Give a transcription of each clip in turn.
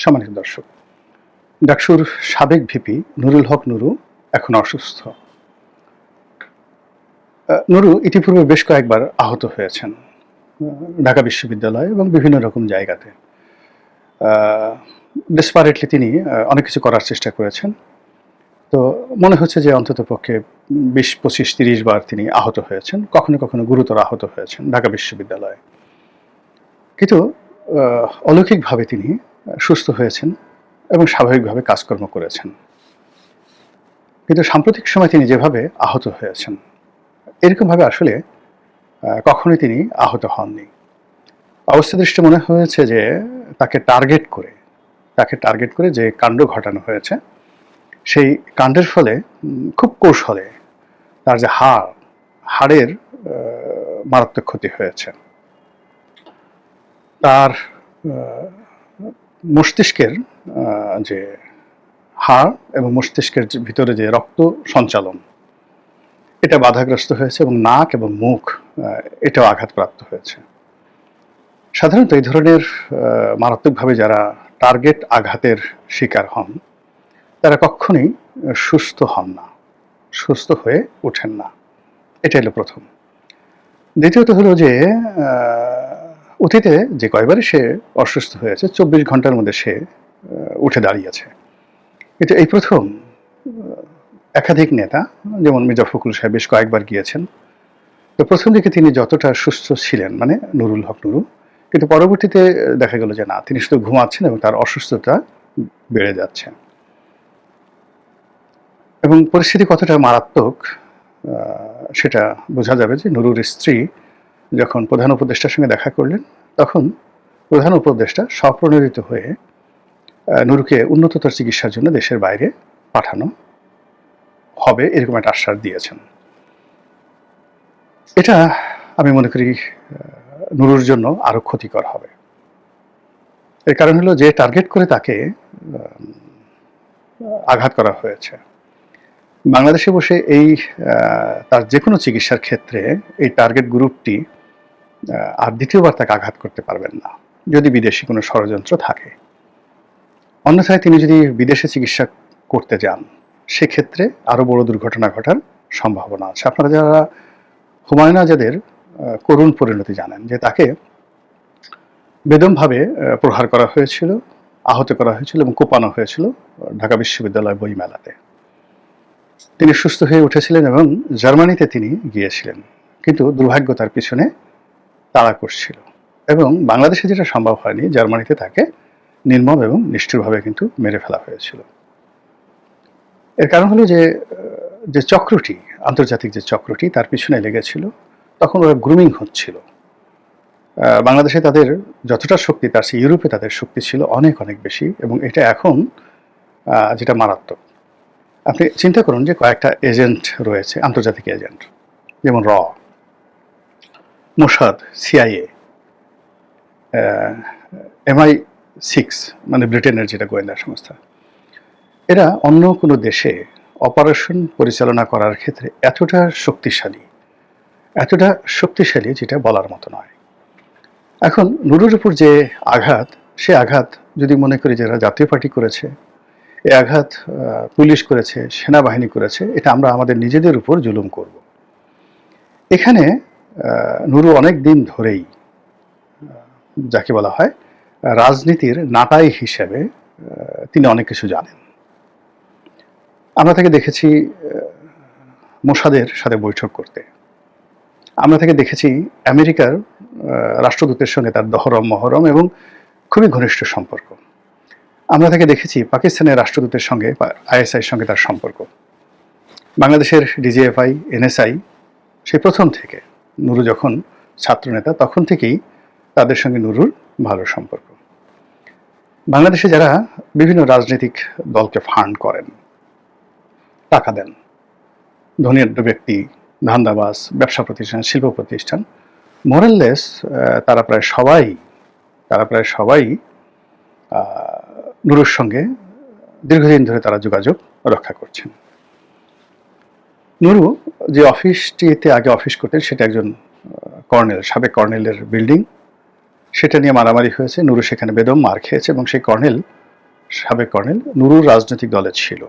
সম্মানিত দর্শক, ডাকসুর সাবেক ভিপি নুরুল হক নুরু এখন অসুস্থ। নুরু ইতিপূর্বে বেশ কয়েকবার আহত হয়েছেন ঢাকা বিশ্ববিদ্যালয় এবং বিভিন্ন রকম জায়গাতে। ডেসপারেটলি তিনি অনেক কিছু করার চেষ্টা করেছেন। তো মনে হচ্ছে যে অন্তত পক্ষে ২০, ২৫, ৩০ বার তিনি আহত হয়েছেন, কখনো কখনো গুরুতর আহত হয়েছেন ঢাকা বিশ্ববিদ্যালয়ে। কিন্তু অলৌকিকভাবে তিনি সুস্থ হয়েছেন এবং স্বাভাবিকভাবে কাজকর্ম করেছেন। কিন্তু সাম্প্রতিক সময় তিনি যেভাবে আহত হয়েছেন, এরকমভাবে আসলে কখনোই তিনি আহত হননি। অবস্থা দৃষ্টে মনে হয়েছে যে তাকে টার্গেট করে যে কাণ্ড ঘটানো হয়েছে, সেই কাণ্ডের ফলে খুব কৌশলে তার যে হাড়ের মারাত্মক ক্ষতি হয়েছে। তার মস্তিষ্কের যে হাড় এবং মস্তিষ্কের ভিতরে যে রক্ত সঞ্চালন, এটা বাধাগ্রস্ত হয়েছে এবং নাক এবং মুখ এটাও আঘাতপ্রাপ্ত হয়েছে। সাধারণত এই ধরনের মারাত্মকভাবে যারা টার্গেট আঘাতের শিকার হন, তারা কখনোই সুস্থ হন না, সুস্থ হয়ে ওঠেন না। এটা হলো প্রথম। দ্বিতীয়ত হলো যে অতীতে যে কয়বারই সে অসুস্থ হয়েছে, ২৪ ঘন্টার মধ্যে সে উঠে দাঁড়িয়েছে। কিন্তু এই প্রথম একাধিক নেতা, যেমন মির্জা ফখরুল সাহেব বেশ কয়েকবার গিয়েছেন। তো প্রথম দিকে তিনি যতটা সুস্থ ছিলেন, মানে নুরুল হক নুরু, কিন্তু পরবর্তীতে দেখা গেল যে না, তিনি শুধু ঘুমাচ্ছেন এবং তার অসুস্থতা বেড়ে যাচ্ছে। এবং পরিস্থিতি কতটা মারাত্মক সেটা বোঝা যাবে যে নুরুর স্ত্রী যখন প্রধান উপদেষ্টার সঙ্গে দেখা করলেন, তখন প্রধান উপদেষ্টা স্বপ্রণোদিত হয়ে নুরুকে উন্নততর চিকিৎসার জন্য দেশের বাইরে পাঠানো হবে এরকম একটা আশ্বাস দিয়েছেন। এটা আমি মনে করি নুরুর জন্য আরো ক্ষতিকর হবে। এর কারণ হলো যে টার্গেট করে তাকে আঘাত করা হয়েছে, বাংলাদেশে বসে এই তার যে কোনো চিকিৎসার ক্ষেত্রে এই টার্গেট গ্রুপটি আর দ্বিতীয়বার তাকে আঘাত করতে পারবেন না, যদি বিদেশি কোনো ষড়যন্ত্র থাকে। অন্যথায় তিনি যদি বিদেশে চিকিৎসা করতে যান, সেক্ষেত্রে আরো বড় দুর্ঘটনা ঘটার সম্ভাবনা আছে। আপনারা যারা হুমায়ুন আজাদের করুণ পরিণতি জানেন, যে তাকে বেদমভাবে প্রহার করা হয়েছিল, আহত করা হয়েছিল এবং কোপানো হয়েছিল ঢাকা বিশ্ববিদ্যালয় বইমেলাতে। তিনি সুস্থ হয়ে উঠেছিলেন এবং জার্মানিতে তিনি গিয়েছিলেন, কিন্তু দুর্ভাগ্য তার পিছনে তাড়া করছিল এবং বাংলাদেশে যেটা সম্ভব হয়নি, জার্মানিতে তাকে নির্মম এবং নিষ্ঠুরভাবে কিন্তু মেরে ফেলা হয়েছিল। এর কারণ হলো যে চক্রটি, আন্তর্জাতিক যে চক্রটি তার পিছনে লেগেছিল, তখন ওরা গ্রুমিং হচ্ছিল। বাংলাদেশে তাদের যতটা শক্তি, তার চেয়ে ইউরোপে তাদের শক্তি ছিল অনেক অনেক বেশি, এবং এটা এখন যেটা মারাত্মক। আপনি চিন্তা করুন যে কয়েকটা এজেন্ট রয়েছে, আন্তর্জাতিক এজেন্ট, যেমন মোসাদ, সিআইএ, MI6 মানে ব্রিটেনের যেটা গোয়েন্দা সংস্থা, এরা অন্য কোনো দেশে অপারেশন পরিচালনা করার ক্ষেত্রে এতটা শক্তিশালী যেটা বলার মতো নয়। এখন নুরুর উপর যে আঘাত, সে আঘাত যদি মনে করি যারা জাতীয় পার্টি করেছে, এই আঘাত পুলিশ করেছে, সেনাবাহিনী করেছে, এটা আমরা আমাদের নিজেদের উপর জুলুম করব। এখানে নুরু অনেক দিন ধরেই যাকে বলা হয় রাজনীতির নাটাই হিসেবে তিনি অনেক কিছু জানেন। আমরা তাকে দেখেছি মোসাদের সাথে বৈঠক করতে, আমরা তাকে দেখেছি আমেরিকার রাষ্ট্রদূতের সঙ্গে তার দহরম মহরম এবং খুবই ঘনিষ্ঠ সম্পর্ক। আমরা তাকে দেখেছি পাকিস্তানের রাষ্ট্রদূতের সঙ্গে, ISIর সঙ্গে তার সম্পর্ক। বাংলাদেশের DGFI, NSI সেই প্রথম থেকে, নুরু যখন ছাত্রনেতা তখন থেকেই তাদের সঙ্গে নুরুর ভালো সম্পর্ক। বাংলাদেশে যারা বিভিন্ন রাজনৈতিক দলকে ফান্ড করেন, টাকা দেন, ধনী ব্যক্তি, ধান্দাবাজ, ব্যবসা প্রতিষ্ঠান, শিল্প প্রতিষ্ঠান, মোরাললেস তারা প্রায় সবাই নুরুর সঙ্গে দীর্ঘদিন ধরে তারা যোগাযোগ রক্ষা করছেন। নুরু যে অফিসটিতে আগে অফিস করতেন, সেটা একজন সাবেক কর্নেলের বিল্ডিং, সেটা নিয়ে মারামারি হয়েছে। নুরু সেখানে বেদম মার খেয়েছে এবং সেই কর্নেল সাবেক কর্নেল নুরুর রাজনৈতিক দলে ছিল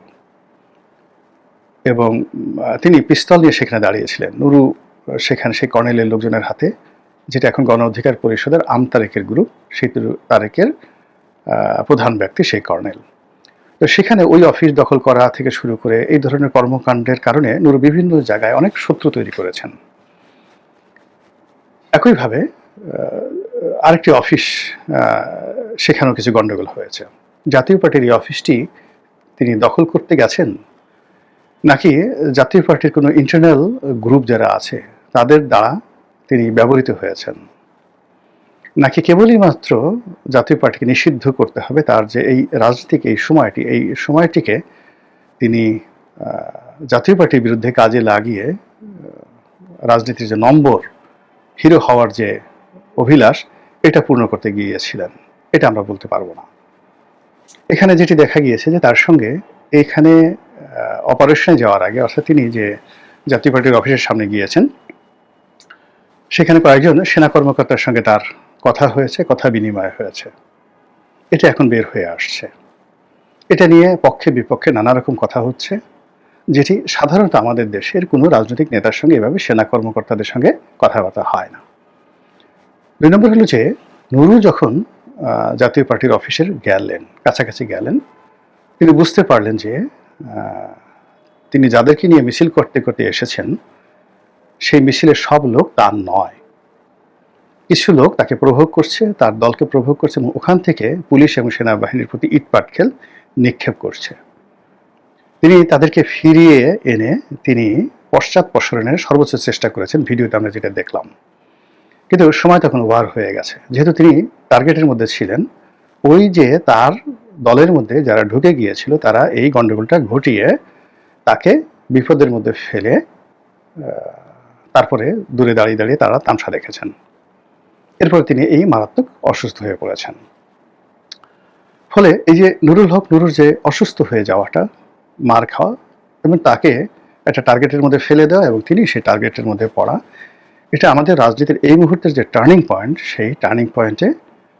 এবং তিনি পিস্তল নিয়ে সেখানে দাঁড়িয়েছিলেন। নুরু সেখানে সেই কর্নেলের লোকজনের হাতে, যেটা এখন গণ অধিকার পরিষদের তারেকের গ্রুপ, সেই তারেকের প্রধান ব্যক্তি সেই কর্নেল। তো সেখানে ওই অফিস দখল করা থেকে শুরু করে এই ধরনের কর্মকাণ্ডের কারণে নুরু বিভিন্ন জায়গায় অনেক শত্রু তৈরি করেছেন। একইভাবে আরেকটি অফিস, সেখানেও কিছু গণ্ডগোল হয়েছে। জাতীয় পার্টির এই অফিসটি তিনি দখল করতে গেছেন, নাকি জাতীয় পার্টির কোনো ইন্টারনাল গ্রুপ যারা আছে তাদের দ্বারা তিনি ব্যবহৃত হয়েছেন, নাকি কেবলই মাত্র জাতীয় পার্টিকে নিষিদ্ধ করতে হবে, তার যে এই রাজনৈতিক এই সময়টিকে তিনি জাতীয় পার্টির বিরুদ্ধে কাজে লাগিয়ে রাজনীতির যে নম্বর, হিরো হওয়ার যে অভিলাষ, এটা পূর্ণ করতে গিয়েছিলেন, এটা আমরা বলতে পারবো না। এখানে যেটি দেখা গিয়েছে যে তার সঙ্গে এখানে অপারেশনে যাওয়ার আগে, অর্থাৎ তিনি যে জাতীয় পার্টির অফিসের সামনে গিয়েছেন, সেখানে কয়েকজন সেনা কর্মকর্তার সঙ্গে তার কথা হয়েছে, কথা বিনিময় হয়েছে। এটা এখন বের হয়ে আসছে। এটা নিয়ে পক্ষে বিপক্ষে নানা রকম কথা হচ্ছে, যেটি সাধারণত আমাদের দেশের কোনো রাজনৈতিক নেতার সঙ্গে এভাবে সেনা কর্মকর্তাদের সঙ্গে কথাবার্তা হয় না। 2 নম্বর হলো যে নুরু যখন জাতীয় পার্টির অফিসের কাছাকাছি গেলেন, তিনি বুঝতে পারলেন যে তিনি যাদেরকে নিয়ে মিছিল করতে করতে এসেছেন, সেই মিছিলের সব লোক তার নয়। কিছু লোক তাকে প্রভোগ করছে, তার দলকে প্রভোগ করছে, এবং ওখান থেকে পুলিশ এবং সেনাবাহিনীর প্রতি ইট পাটকেল নিক্ষেপ করছে। তিনি তাদেরকে ফিরিয়ে এনে তিনি পশ্চাৎপসরণের সর্বোচ্চ চেষ্টা করেছেন, ভিডিওতে আমরা যেটা দেখলাম। কিন্তু সময় তখন ওভার হয়ে গেছে। যেহেতু তিনি টার্গেটের মধ্যে ছিলেন, ওই যে তার দলের মধ্যে যারা ঢুকে গিয়েছিল তারা এই গণ্ডগোলটা ঘটিয়ে তাকে বিপদের মধ্যে ফেলে তারপরে দূরে দাঁড়িয়ে দাঁড়িয়ে তারা তামসা দেখেছেন। এরপর তিনি এই মারাত্মক অসুস্থ হয়ে পড়েছেন। ফলে এই যে নুরুর যে অসুস্থ হয়ে যাওয়াটা, মার খাওয়া এবং তাকে একটা টার্গেটের মধ্যে ফেলে দেওয়া এবং তিনি সেই টার্গেটের মধ্যে পড়া, এটা আমাদের রাজনীতির এই মুহূর্তের যে টার্নিং পয়েন্ট, সেই টার্নিং পয়েন্টে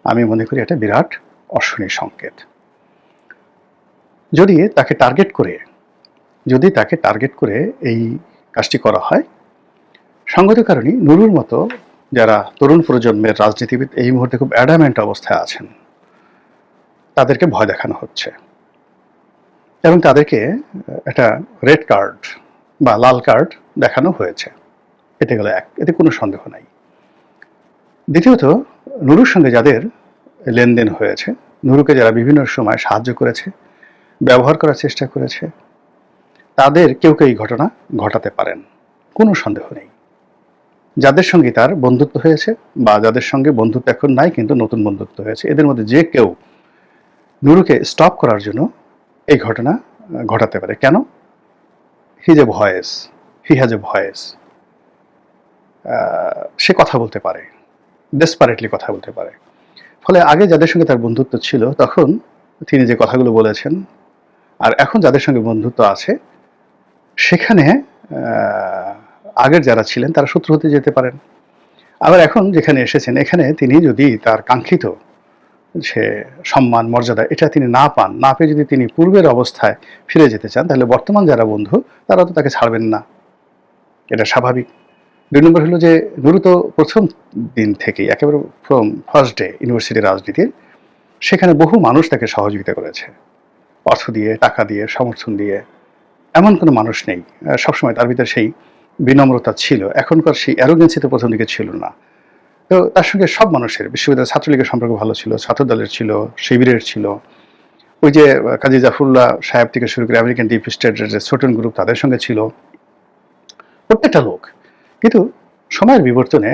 আমি মনে করি এটা বিরাট অশনি সংকেত। যদি তাকে টার্গেট করে এই কাজটি করা হয়, সঙ্গত কারণেই নুরুর মতো যারা তরুণ প্রজন্মের রাজনীতিবিদ এই মুহূর্তে খুব অ্যাডামেন্ট অবস্থায় আছেন, তাদেরকে ভয় দেখানো হচ্ছে এবং তাদেরকে একটা রেড কার্ড বা লাল কার্ড দেখানো হয়েছে। এটা গেল এক, এতে কোনো সন্দেহ নাই। দ্বিতীয়ত, নুরুর সঙ্গে যাদের লেনদেন হয়েছে, নুরুকে যারা বিভিন্ন সময় সাহায্য করেছে, ব্যবহার করার চেষ্টা করেছে, তাদের কেউ এই ঘটনা ঘটাতে পারেন, কোনো সন্দেহ নেই। যাদের সঙ্গে তার বন্ধুত্ব হয়েছে বা যাদের সঙ্গে বন্ধুত্ব এখন নাই কিন্তু নতুন বন্ধুত্ব হয়েছে, এদের মধ্যে যে কেউ নুরুকে স্টপ করার জন্য এই ঘটনা ঘটাতে পারে। কেন? He has a voice. সে কথা বলতে পারে, ডেসপারেটলি কথা বলতে পারে। ফলে আগে যাদের সঙ্গে তার বন্ধুত্ব ছিল তখন তিনি যে কথাগুলো বলেছেন, আর এখন যাদের সঙ্গে বন্ধুত্ব আছে সেখানে আগের যারা ছিলেন তারা শত্রু হতে যেতে পারেন। আবার এখন যেখানে এসেছেন, এখানে তিনি যদি তার কাঙ্ক্ষিত সে সম্মান মর্যাদা এটা তিনি না পেয়ে যদি তিনি পূর্বের অবস্থায় ফিরে যেতে চান, তাহলে বর্তমান যারা বন্ধু তারা তো তাকে ছাড়বেন না, এটা স্বাভাবিক। 2 নম্বর হলো যে নুরু তো প্রথম দিন থেকেই, একেবারে ফ্রম ফার্স্ট ডে ইউনিভার্সিটি রাজনীতির, সেখানে বহু মানুষ তাকে সহযোগিতা করেছে, অর্থ দিয়ে, টাকা দিয়ে, সমর্থন দিয়ে। এমন কোনো মানুষ নেই, সবসময় তার ভিতরে সেই বিনম্রতা ছিল। এখনকার সেই অ্যারোগেন্সি তো প্রথম দিকে ছিল না। তো তার সঙ্গে সব মানুষের, বিশ্ববিদ্যালয় ছাত্রলীগের সম্পর্ক ভালো ছিল, ছাত্রদলের ছিল, শিবিরের ছিল, ওই যে কাজী জাফরুল্লাহ সাহেব থেকে শুরু করে আমেরিকান ডিপ স্টেটের যে ছোটন গ্রুপ তাদের সঙ্গে ছিল, প্রত্যেকটা লোক। কিন্তু সময়ের বিবর্তনে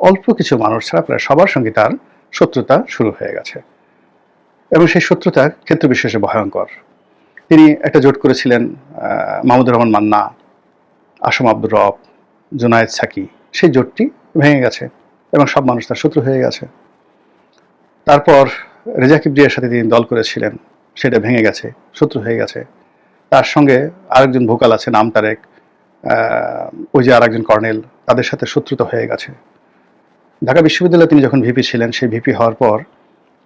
অল্প কিছু মানুষ ছাড়া প্রায় সবার সঙ্গে তার শত্রুতা শুরু হয়ে গেছে এবং সেই শত্রুতা ক্ষেত্র বিশেষে ভয়ঙ্কর। তিনি একটা জোট করেছিলেন মাহমুদুর রহমান মান্না, আসম আব্দুর রব, জুনায়েদ সাকি, সেই জোটটি ভেঙে গেছে এবং সব মানুষ তার শত্রু হয়ে গেছে। তারপর রেজা কিবরিয়ার সাথে তিনি দল করেছিলেন, সেটা ভেঙে গেছে, শত্রু হয়ে গেছে। তার সঙ্গে আরেকজন ভোকাল আছে নাম তারেক, ওই যে আরেকজন কর্নেল, তাদের সাথে শত্রুতা হয়ে গেছে। ঢাকা বিশ্ববিদ্যালয়ে তিনি যখন ভিপি ছিলেন, সেই ভিপি হওয়ার পর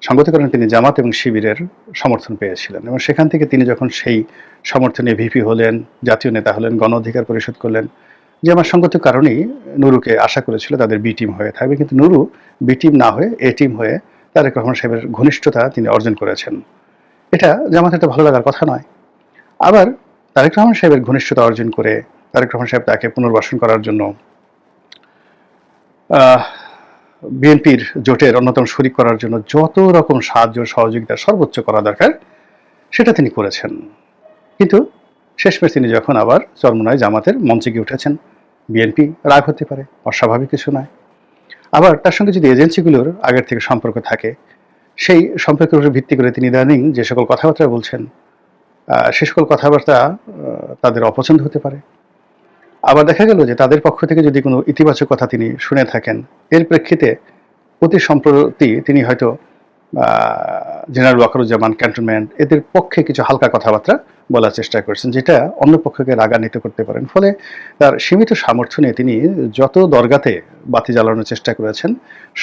সঙ্গত কারণে তিনি জামাত এবং শিবিরের সমর্থন পেয়েছিলেন এবং সেখান থেকে তিনি যখন সেই সমর্থনে ভিপি হলেন, জাতীয় নেতা হলেন, গণ অধিকার পরিষদ করলেন, যে আমার সঙ্গত কারণেই নুরুকে আশা করেছিল তাদের বি টিম হয়ে থাকবে, কিন্তু নুরু বি টিম না হয়ে এ টিম হয়ে তারেক রহমান সাহেবের ঘনিষ্ঠতা তিনি অর্জন করেছেন। এটা জামাতের তো ভালো লাগার কথা নয়। আবার তারেক রহমান সাহেবের ঘনিষ্ঠতা অর্জন করে তারেক রহমান সাহেব তাকে পুনর্বাসন করার জন্য বিএনপির জোটের অন্যতম শরিক করার জন্য যত রকম সাহায্য সহযোগিতা সর্বোচ্চ করা দরকার সেটা তিনি করেছেন। কিন্তু শেষমেশ তিনি যখন আবার চরমোনায় জামাতের মঞ্চে গিয়ে উঠেছেন, বিএনপি রাগ হতে পারে, অস্বাভাবিক কিছু নয়। আবার তার সঙ্গে যদি এজেন্সিগুলোর আগের থেকে সম্পর্ক থাকে, সেই সম্পর্কের উপর ভিত্তি করে তিনি ইদানিং যে সকল কথাবার্তা বলছেন, সে সকল কথাবার্তা তাদের অপছন্দ হতে পারে। আবার দেখা গেল যে তাদের পক্ষ থেকে যদি কোনো ইতিবাচক কথা তিনি শুনে থাকেন, এর প্রেক্ষিতে অতি সম্প্রতি তিনি হয়তো জেনারেল ওয়াকারুজ্জামান, ক্যান্টনমেন্ট এদের পক্ষে কিছু হালকা কথাবার্তা বলার চেষ্টা করেছেন, যেটা অন্য পক্ষকে রাগান্বিত করতে পারেন। ফলে তার সীমিত সামর্থ্য নিয়ে তিনি যত দরগাতে বাতি জ্বালানোর চেষ্টা করেছেন,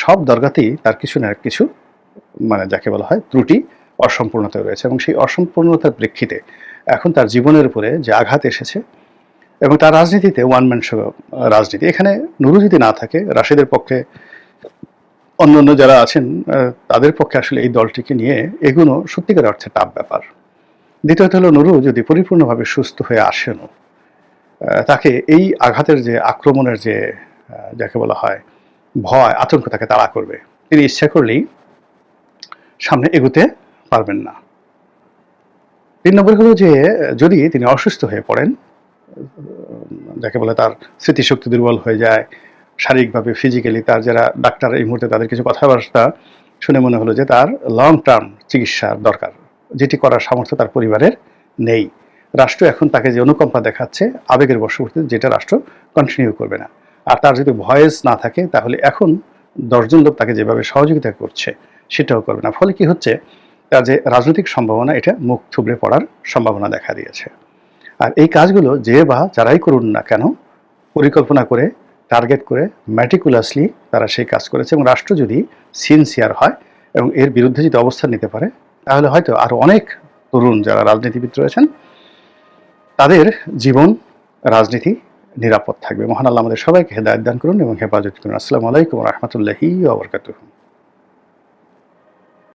সব দরগাতেই তার কিছু না কিছু মানে যাকে বলা হয় ত্রুটি, অসম্পূর্ণতা রয়েছে এবং সেই অসম্পূর্ণতার প্রেক্ষিতে এখন তার জীবনের উপরে যে আঘাত এসেছে এবং তার রাজনীতিতে ওয়ান ম্যান শো রাজনীতি। এখানে নুরু যদি না থাকে, রাশেদের পক্ষে অন্যান্য যারা আছেন তাদের পক্ষে আসলে এই দলটিকে নিয়ে এগুলো সত্যিকার অর্থে টাফ ব্যাপার। দ্বিতীয়ত হলো, নুরু যদি পরিপূর্ণভাবে সুস্থ হয়ে আসেনও, তাকে এই আঘাতের যে আক্রমণের যে যাকে বলা হয় ভয়, আতঙ্ক তাকে তাড়া করবে। তিনি ইচ্ছা করলেই সামনে এগোতে পারবেন না। 3 নম্বর হলো যে যদি তিনি অসুস্থ হয়ে পড়েন, যাকে বলে তার স্মৃতিশক্তি দুর্বল হয়ে যায়, শারীরিকভাবে ফিজিক্যালি তার যারা ডাক্তার এই মুহূর্তে তাদের কিছু কথাবার্তা শুনে মনে হলো যে তার লং টার্ম চিকিৎসার দরকার, যেটি করার সামর্থ্য তার পরিবারের নেই। রাষ্ট্র এখন তাকে যে অনুকম্পা দেখাচ্ছে আবেগের বশবর্তীতে, যেটা রাষ্ট্র কন্টিনিউ করবে না। আর তার যদি ভয়েস না থাকে, তাহলে এখন 10 জন লোক তাকে যেভাবে সহযোগিতা করছে সেটাও করবে না। ফলে কি হচ্ছে, তার যে রাজনৈতিক সম্ভাবনা এটা মুখ থুবড়ে পড়ার সম্ভাবনা দেখা দিয়েছে। আর এই কাজগুলো যে বা যারাই করুন না কেন, পরিকল্পনা করে, টার্গেট করে, ম্যাটিকুলাসলি তারা সেই কাজ করেছে এবং রাষ্ট্র যদি সিনসিয়ার হয় এবং এর বিরুদ্ধে যদি অবস্থান নিতে পারে, তাহলে হয়তো আরও অনেক তরুণ যারা রাজনীতিবিদ রয়েছেন তাদের জীবন, রাজনীতি নিরাপদ থাকবে। মহান আল্লাহ আমাদের সবাইকে হেদায়েত দান করুন এবং হেফাজত করুন। আসসালামু আলাইকুম ওয়া রাহমাতুল্লাহি ওয়া বারাকাতুহু।